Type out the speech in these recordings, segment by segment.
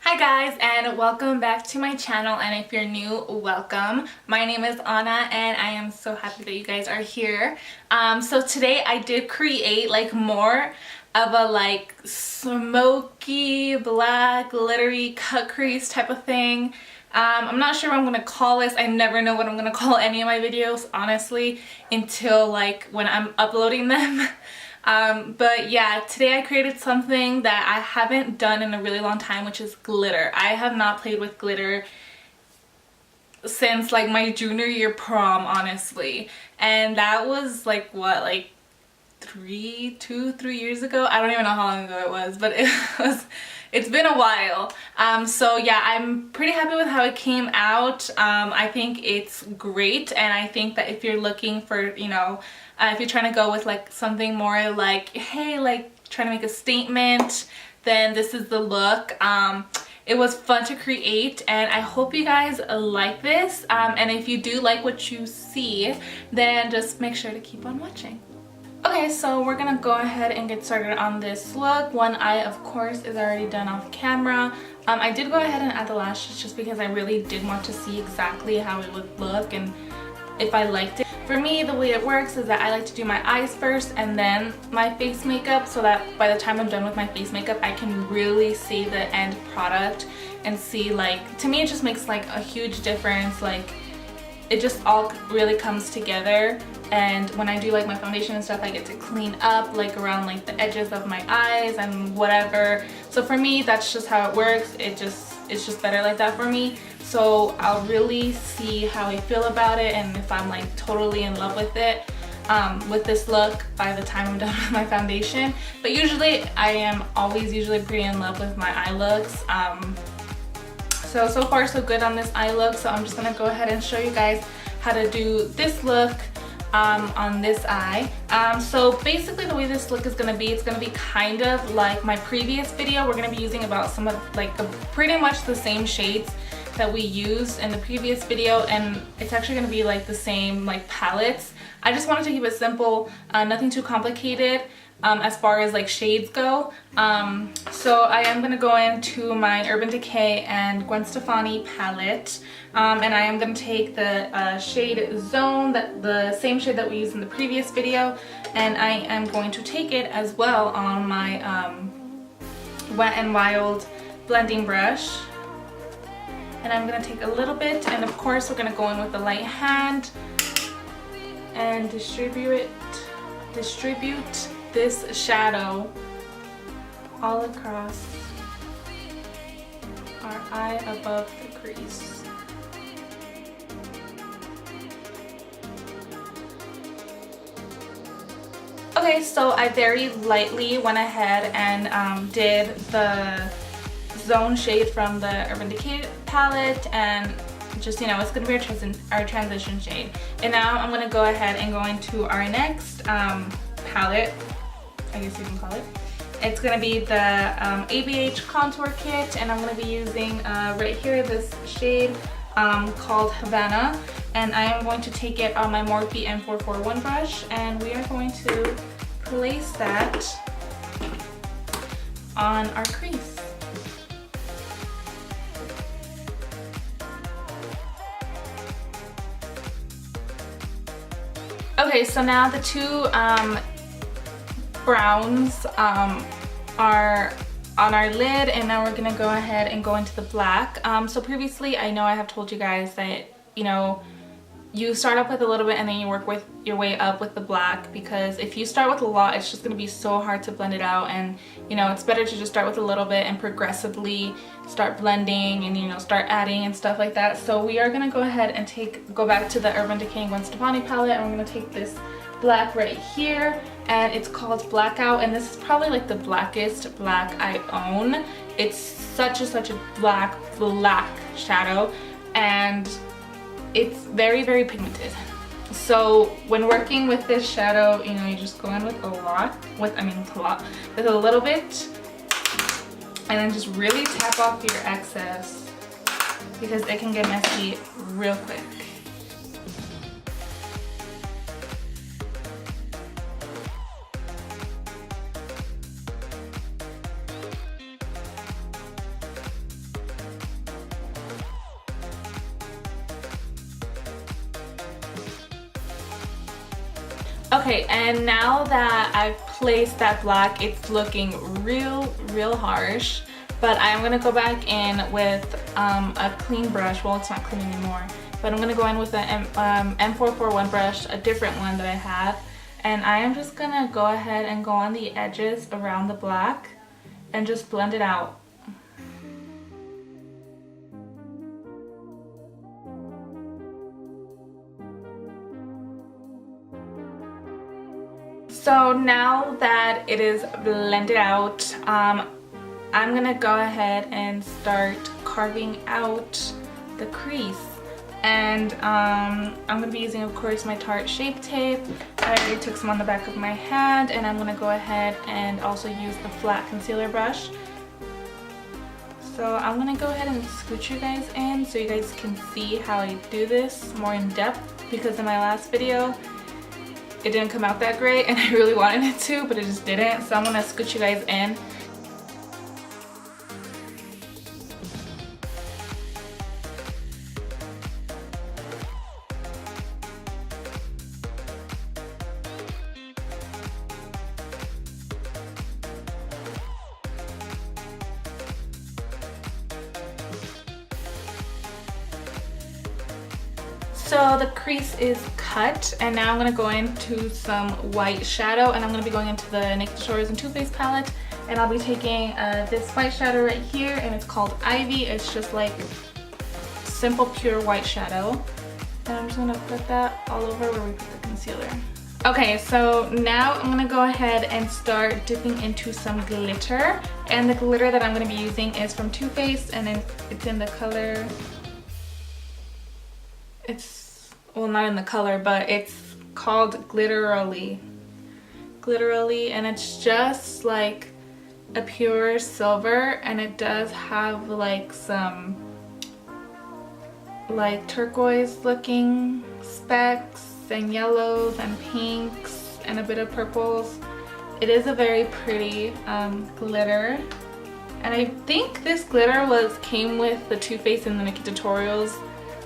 Hi guys, and welcome back to my channel, and if you're new, welcome. My name is Anna and I am so happy that you guys are here. So today I did create like more of a like smoky black glittery cut crease type of thing. I'm not sure what I'm gonna call this. I never know what I'm gonna call any of my videos, honestly, until like when I'm uploading them. But yeah, today I created something that I haven't done in a really long time, which is glitter. I have not played with glitter since like my junior year prom, honestly. And that was like what, like 3 years ago? I don't even know how long ago it was, but it's been a while. So yeah, I'm pretty happy with how it came out. I think it's great, and I think that if you're looking for, if you're trying to go with like something more like, hey, like trying to make a statement, then this is the look. It was fun to create, and I hope you guys like this. And if you do like what you see, then just make sure to keep on watching. Okay, so we're gonna go ahead and get started on this look. One eye, of course, is already done off camera. I did go ahead and add the lashes just because I really did want to see exactly how it would look and if I liked it. For me, the way it works is that I like to do my eyes first and then my face makeup, so that by the time I'm done with my face makeup, I can really see the end product and see, like, to me it just makes like a huge difference. Like, it just all really comes together, and when I do like my foundation and stuff, I get to clean up like around like the edges of my eyes and whatever. So for me, that's just how it works. It's just better like that for me. So I'll really see how I feel about it and if I'm like totally in love with it, with this look by the time I'm done with my foundation. But usually I am always usually pretty in love with my eye looks. So far so good on this eye look. So I'm just gonna go ahead and show you guys how to do this look on this eye. So basically the way this look is gonna be, it's gonna be kind of like my previous video. We're gonna be using about some of like pretty much the same shades that we used in the previous video, and it's actually gonna be like the same like palettes. I just wanted to keep it simple, nothing too complicated as far as like shades go. So I am gonna go into my Urban Decay and Gwen Stefani palette, and I am gonna take the shade Zone, the same shade that we used in the previous video, and I am going to take it as well on my Wet n Wild blending brush. And I'm gonna take a little bit, and of course we're gonna go in with the light hand and distribute this shadow all across our eye above the crease. Okay, so I very lightly went ahead and did the Zone shade from the Urban Decay palette, and just, it's gonna be our transition shade. And now I'm gonna go ahead and go into our next palette, I guess you can call it. It's gonna be the ABH contour kit, and I'm gonna be using right here this shade called Havana, and I am going to take it on my Morphe M441 brush, and we are going to place that on our crease. Okay, so now the two browns are on our lid, and now we're gonna go ahead and go into the black. So previously, I know I have told you guys that, you start up with a little bit and then you work with your way up with the black, because if you start with a lot, it's just gonna be so hard to blend it out, and it's better to just start with a little bit and progressively start blending and start adding and stuff like that. So we are gonna go ahead and go back to the Urban Decay and Gwen Stefani palette, and we're gonna take this black right here, and it's called Blackout, and this is probably like the blackest black I own. It's such a black shadow, and it's very, very pigmented. So when working with this shadow, you just go in with a little bit, and then just really tap off your excess, because it can get messy real quick. Okay, and now that I've placed that black, it's looking real harsh. But I'm gonna go back in with a clean brush. Well, it's not clean anymore. But I'm gonna go in with an M441 brush, a different one that I have. And I am just gonna go ahead and go on the edges around the black and just blend it out. So now that it is blended out, I'm gonna go ahead and start carving out the crease. And I'm gonna be using, of course, my Tarte Shape Tape. I already took some on the back of my hand, and I'm gonna go ahead and also use the flat concealer brush. So I'm gonna go ahead and scooch you guys in so you guys can see how I do this more in depth, because in my last video it didn't come out that great and I really wanted it to, but it just didn't. So I'm gonna scooch you guys in. So the crease is cut, and now I'm going to go into some white shadow, and I'm going to be going into the Naked Tutorials and Too Faced palette, and I'll be taking this white shadow right here, and it's called Ivy. It's just like simple pure white shadow, and I'm just going to put that all over where we put the concealer. Okay, so now I'm going to go ahead and start dipping into some glitter, and the glitter that I'm going to be using is from Too Faced, and it's in the color... well, not in the color, but it's called Glitterally, and it's just like a pure silver, and it does have like some like turquoise looking specks and yellows and pinks and a bit of purples. It is a very pretty glitter, and I think this glitter came with the Too Faced and the Naked Tutorials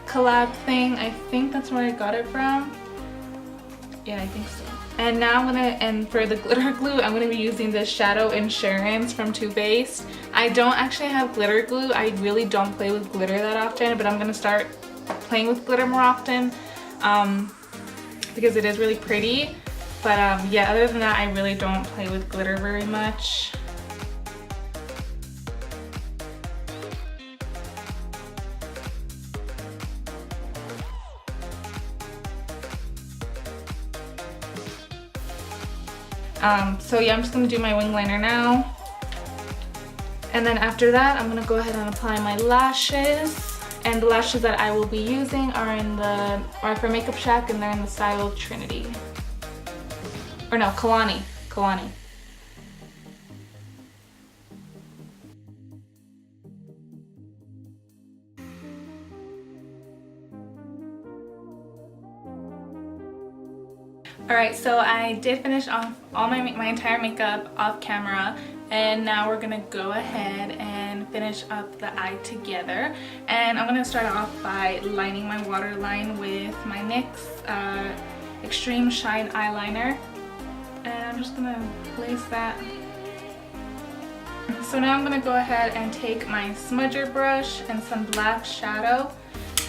collab thing. I think that's where I got it from. Yeah, I think so. And now and for the glitter glue, I'm gonna be using this Shadow Insurance from Too Faced. I don't actually have glitter glue. I really don't play with glitter that often, but I'm gonna start playing with glitter more often because it is really pretty. But yeah, other than that, I really don't play with glitter very much. So yeah, I'm just going to do my wing liner now. And then after that, I'm going to go ahead and apply my lashes. And the lashes that I will be using are for Makeup Shack, and they're in the style Trinity. Or no, Kalani. Alright, so I did finish off all my entire makeup off camera, and now we're gonna go ahead and finish up the eye together. And I'm gonna start off by lining my waterline with my NYX Extreme Shine eyeliner, and I'm just gonna place that. So now I'm gonna go ahead and take my smudger brush and some black shadow,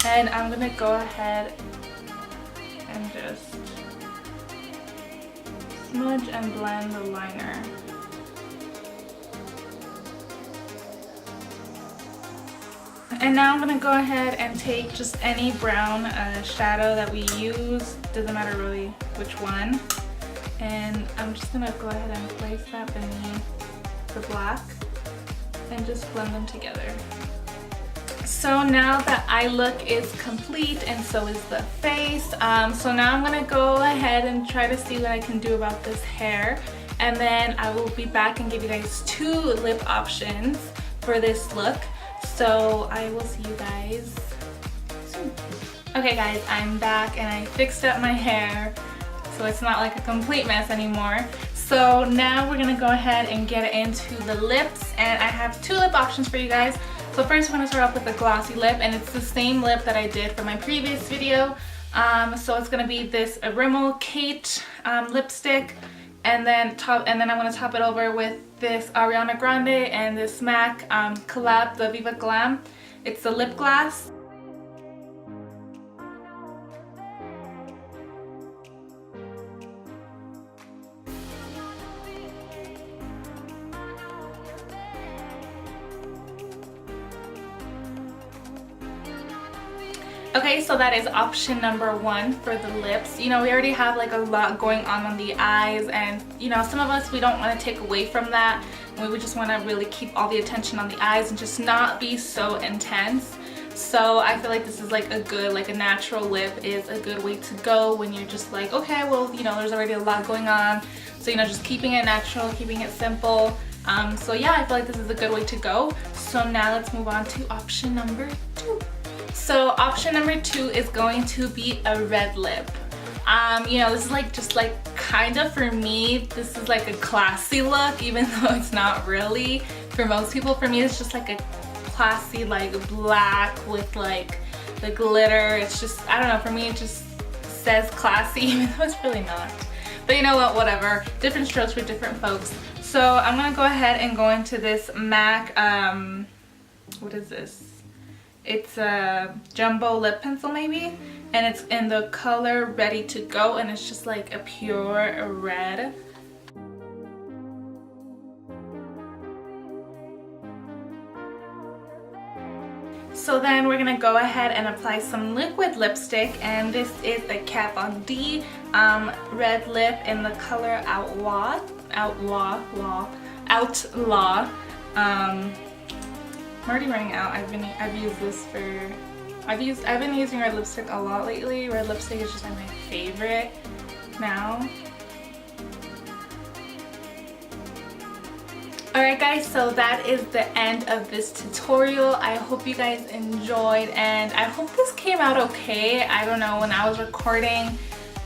and I'm gonna go ahead and just smudge and blend the liner. And now I'm going to go ahead and take just any brown shadow that we use, doesn't matter really which one, and I'm just going to go ahead and place that beneath the black and just blend them together. So now the eye look is complete, and so is the face. So now I'm gonna go ahead and try to see what I can do about this hair, and then I will be back and give you guys 2 lip options for this look. So I will see you guys soon. Okay guys, I'm back and I fixed up my hair so it's not like a complete mess anymore. So now we're gonna go ahead and get into the lips, and I have 2 lip options for you guys. So first I'm going to start off with a glossy lip, and it's the same lip that I did for my previous video. So it's going to be this Rimmel Kate lipstick, and then I'm gonna top it over with this Ariana Grande and this MAC collab, the Viva Glam. It's the lip glass. Okay, so that is option number 1 for the lips. You know, we already have like a lot going on the eyes, and you know, some of us, we don't want to take away from that. We would just want to really keep all the attention on the eyes and just not be so intense. So I feel like this is like a good, like a natural lip is a good way to go when you're just like, okay, well, you know, there's already a lot going on. So, you know, just keeping it natural, keeping it simple. So yeah, I feel like this is a good way to go. So now let's move on to option number 2. So option number 2 is going to be a red lip. You know, this is like just like kind of, for me, this is like a classy look, even though it's not really for most people. For me, it's just like a classy like black with like the glitter. It's just, I don't know, for me it just says classy, even though it's really not. But you know what, whatever, different strokes for different folks. So I'm gonna go ahead and go into this MAC, what is this? It's a jumbo lip pencil maybe, and it's in the color Ready to Go, and it's just like a pure red. So then we're gonna go ahead and apply some liquid lipstick, and this is the Kat Von D red lip in the color Outlaw. I'm already running out. I've been using red lipstick a lot lately. Red lipstick is just like my favorite now. Alright guys, so that is the end of this tutorial. I hope you guys enjoyed, and I hope this came out okay. I don't know, when I was recording,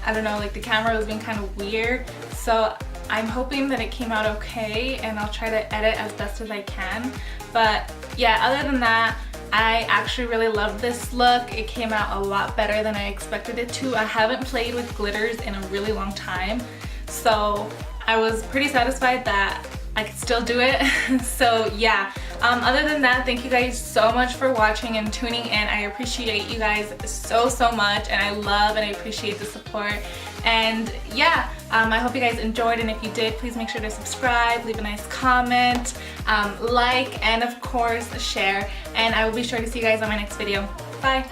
I don't know, like the camera was being kind of weird. So I'm hoping that it came out okay, and I'll try to edit as best as I can. But yeah, other than that, I actually really love this look. It came out a lot better than I expected it to. I haven't played with glitters in a really long time, so I was pretty satisfied that I could still do it. So yeah, other than that, thank you guys so much for watching and tuning in. I appreciate you guys so much, and I love and I appreciate the support. And yeah, I hope you guys enjoyed, and if you did, please make sure to subscribe, leave a nice comment, like, and of course share, and I will be sure to see you guys on my next video. Bye!